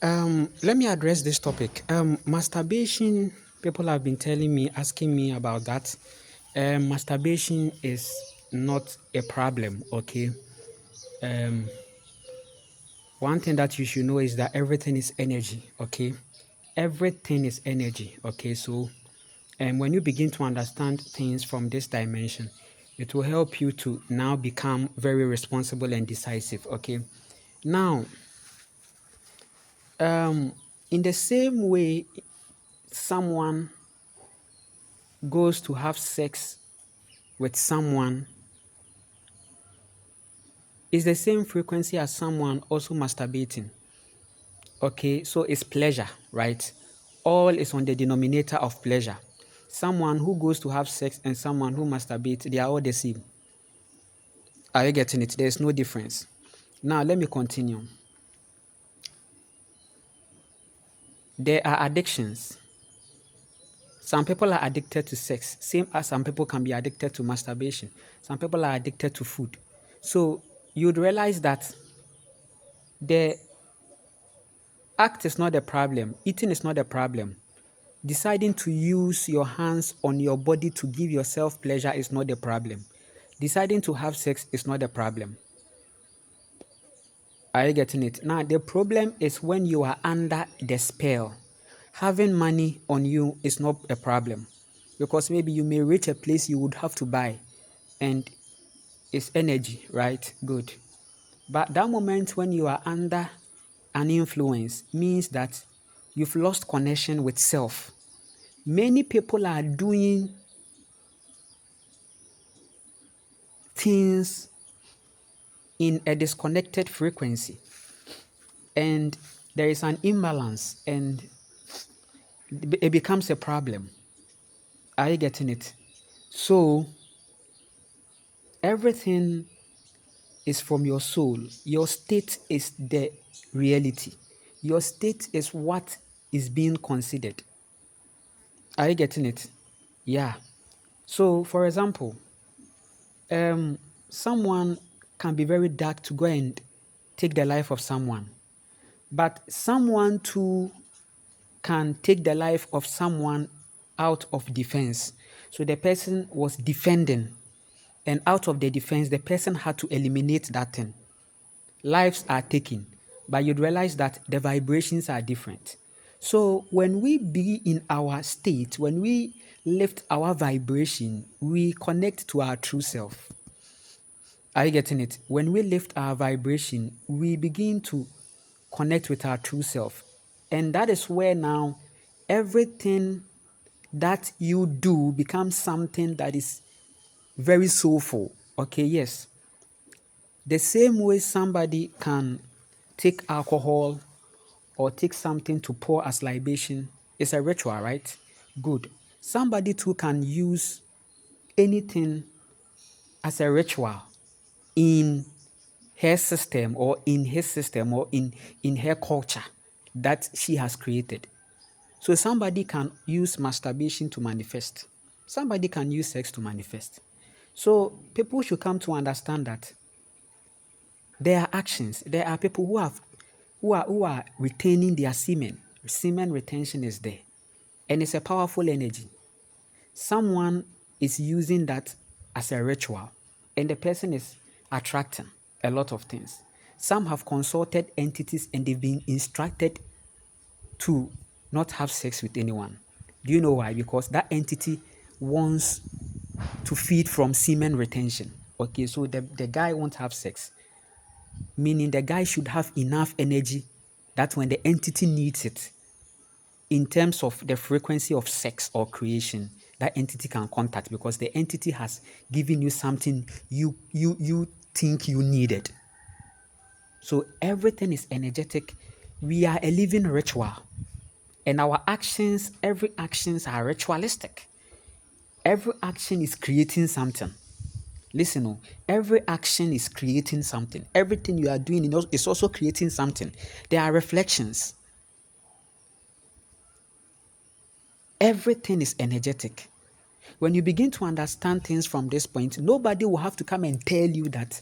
Let me address this topic. Masturbation, people have been telling me, asking me about that. Masturbation is not a problem, okay? Um, One thing that you should know is that everything is energy, okay? Everything is energy, okay? So, when you begin to understand things from this dimension, it will help you to now become very responsible and decisive, okay? Now, in the same way, someone goes to have sex with someone is the same frequency as someone also masturbating. Okay, so it's pleasure, right? All is on the denominator of pleasure. Someone who goes to have sex and someone who masturbates, they are all the same. Are you getting it? There's no difference. Now, let me continue. There are addictions. Some people are addicted to sex, same as some people can be addicted to masturbation. Some people are addicted to food. So you'd realize that the act is not the problem, eating is not the problem. Deciding to use your hands on your body to give yourself pleasure is not the problem. Deciding to have sex is not the problem. Are you getting it? Now, the problem is when you are under the spell. Having money on you is not a problem because maybe you may reach a place you would have to buy and it's energy, right? Good. But that moment when you are under an influence means that you've lost connection with self. Many people are doing things in a disconnected frequency and there is an imbalance and it becomes a problem. Are you getting it? So everything is from your soul. Your state is the reality. Your state is what is being considered. Are you getting it? Yeah. So for example, someone can be very dark to go and take the life of someone, but someone too can take the life of someone out of defense. So the person was defending, and out of the defense, the person had to eliminate that thing. Lives are taken, but you'd realize that the vibrations are different. So when we be in our state, when we lift our vibration, we connect to our true self. Are you getting it? When we lift our vibration, we begin to connect with our true self. And that is where now everything that you do becomes something that is very soulful. Okay, yes. The same way somebody can take alcohol or take something to pour as libation is a ritual, right? Good. Somebody too can use anything as a ritual in her system or in his system or in her culture that she has created. So somebody can use masturbation to manifest. Somebody can use sex to manifest. So people should come to understand that there are actions. There are people who are retaining their semen. Semen retention is there. And it's a powerful energy. Someone is using that as a ritual, and the person is attracting a lot of things. Some have consulted entities and they've been instructed to not have sex with anyone. Do you know why? Because that entity wants to feed from semen retention. Okay, so the guy won't have sex, meaning the guy should have enough energy that when the entity needs it, in terms of the frequency of sex or creation, that entity can contact because the entity has given you something you think you needed. So everything is energetic. We are a living ritual. And our actions, every actions are ritualistic. Every action is creating something. Listen, oh, every action is creating something. Everything you are doing is also creating something. There are reflections. Everything is energetic. When you begin to understand things from this point, nobody will have to come and tell you that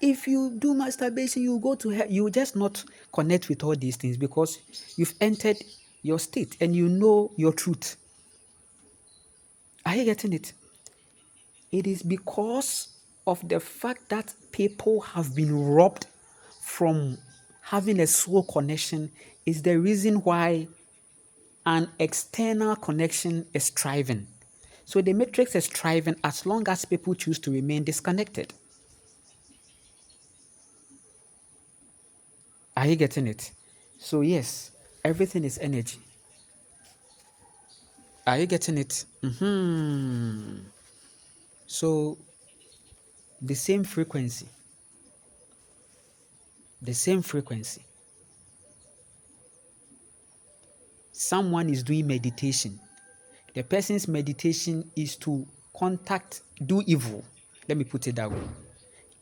If you do masturbation, you go to hell. You will just not connect with all these things because you've entered your state and you know your truth. Are you getting it? It is because of the fact that people have been robbed from having a soul connection is the reason why an external connection is thriving. So the matrix is thriving as long as people choose to remain disconnected. Are you getting it? So yes, everything is energy. Are you getting it? So the same frequency, the same frequency. Someone is doing meditation. The person's meditation is to do evil. Let me put it that way.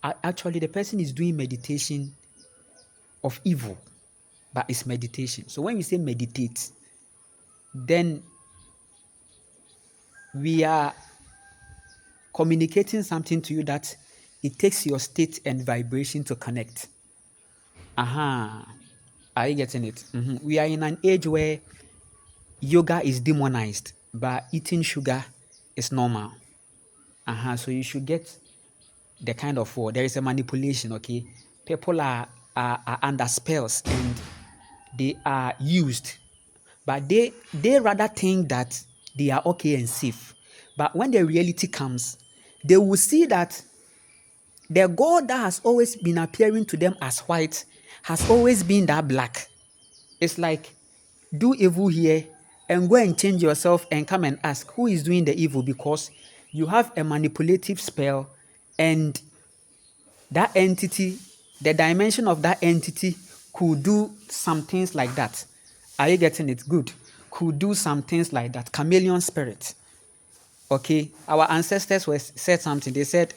Actually, the person is doing meditation of evil, but it's meditation. So when we say meditate, then we are communicating something to you that it takes your state and vibration to connect. Aha. Are you getting it? We are in an age where yoga is demonized, but eating sugar is normal. So you should get the kind of there is a manipulation, okay? People are under spells and they are used, but they rather think that they are okay and safe. But when the reality comes, they will see that the God that has always been appearing to them as white has always been that black. It's like, do evil here and go and change yourself and come and ask who is doing the evil, because you have a manipulative spell and that entity, the dimension of that entity could do some things like that. Are you getting it? Good. Could do some things like that. Chameleon spirit. Okay. Our ancestors said something. They said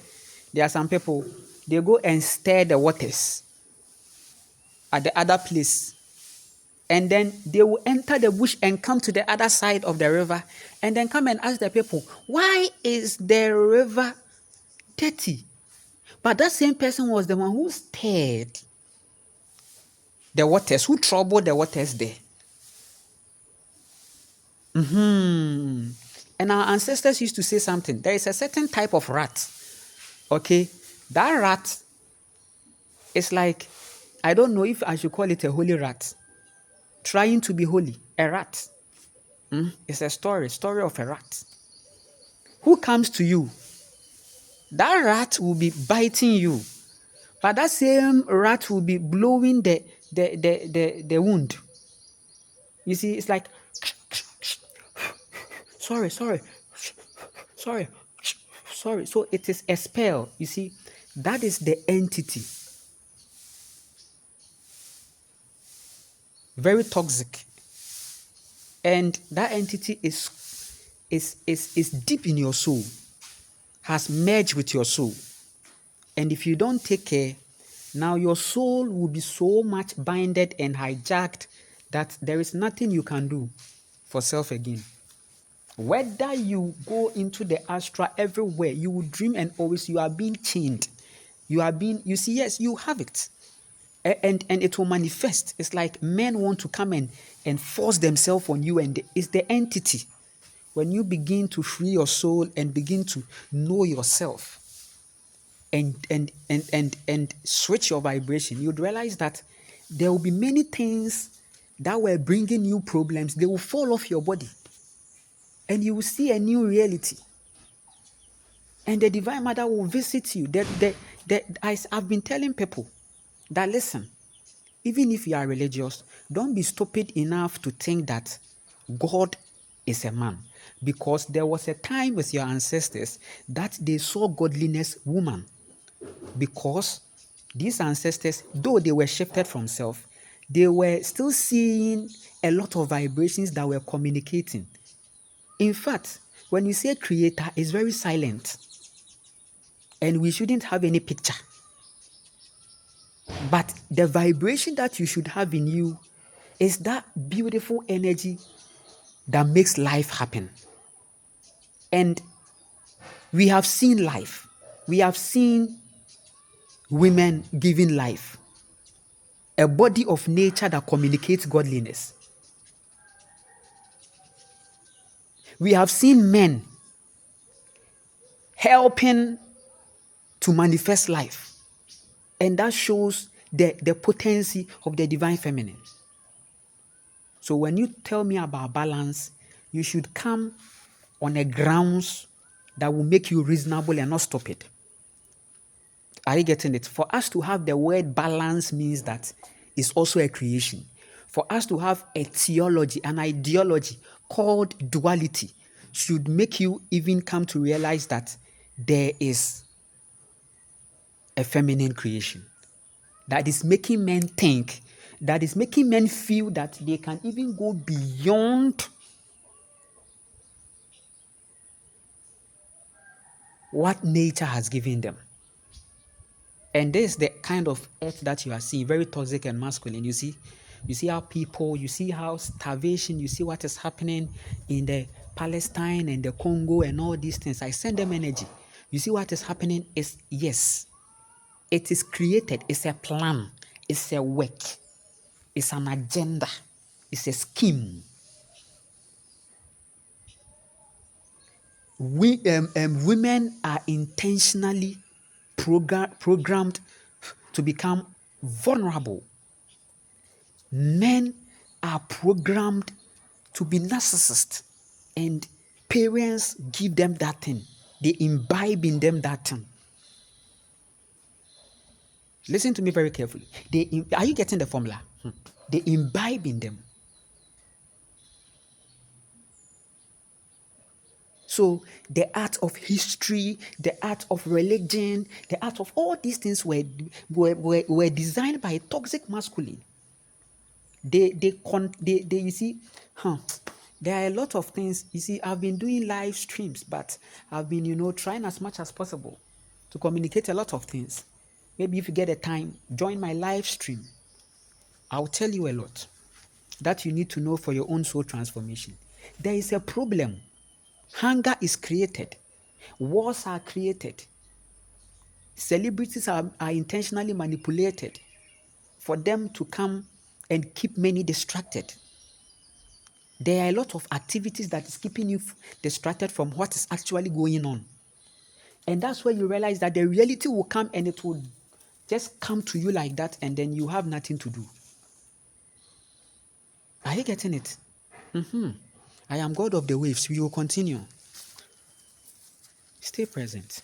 there are some people, they go and stir the waters at the other place. And then they will enter the bush and come to the other side of the river and then come and ask the people, why is the river dirty? But that same person was the one who stirred the waters, who troubled the waters there. And our ancestors used to say something. There is a certain type of rat. Okay? That rat is like, I don't know if I should call it a holy rat. Trying to be holy. A rat. It's a story of a rat. Who comes to you? That rat will be biting you. But that same rat will be blowing the wound. You see, it's like, sorry. So it is a spell. You see, that is the entity. Very toxic. And that entity is deep in your soul, has merged with your soul. And if you don't take care, now your soul will be so much binded and hijacked that there is nothing you can do for self again. Whether you go into the astral, everywhere, you will dream and always you are being chained. You see, yes, you have it. And it will manifest. It's like men want to come and force themselves on you, and it's the entity. When you begin to free your soul and begin to know yourself and switch your vibration, you'd realize that there will be many things that were bringing you problems. They will fall off your body and you will see a new reality. And the Divine Mother will visit you. I've been telling people that, listen, even if you are religious, don't be stupid enough to think that God is a man. Because there was a time with your ancestors that they saw godliness woman. Because these ancestors, though they were shifted from self, they were still seeing a lot of vibrations that were communicating. In fact, when you say creator, it's very silent. And we shouldn't have any picture. But the vibration that you should have in you is that beautiful energy that makes life happen. And we have seen life. We have seen women giving life, a body of nature that communicates godliness. We have seen men helping to manifest life, and that shows the potency of the divine feminine. So when you tell me about balance, you should come on a grounds that will make you reasonable and not stop it. Are you getting it? For us to have the word balance means that it's also a creation. For us to have a theology, an ideology called duality, should make you even come to realize that there is a feminine creation that is making men think, that is making men feel that they can even go beyond what nature has given them. And this is the kind of earth that you are seeing, very toxic and masculine. You see how people, you see how starvation, you see what is happening in the Palestine and the Congo and all these things. I send them energy. You see what is happening is, yes, it is created. It's a plan. It's a work. It's an agenda. It's a scheme. Women are intentionally programmed to become vulnerable. Men are programmed to be narcissists, and parents give them that thing. They imbibe in them that thing. Listen to me very carefully. Are you getting the formula? They imbibe in them. So the art of history, the art of religion, the art of all these things were designed by a toxic masculine. You see, there are a lot of things. You see, I've been doing live streams, but I've been, trying as much as possible to communicate a lot of things. Maybe if you get a time, join my live stream. I'll tell you a lot that you need to know for your own soul transformation. There is a problem. Hunger is created. Wars are created. Celebrities are intentionally manipulated for them to come and keep many distracted. There are a lot of activities that is keeping you distracted from what is actually going on. And that's where you realize that the reality will come and it will just come to you like that, and then you have nothing to do. Are you getting it? I am God of the waves. We will continue. Stay present.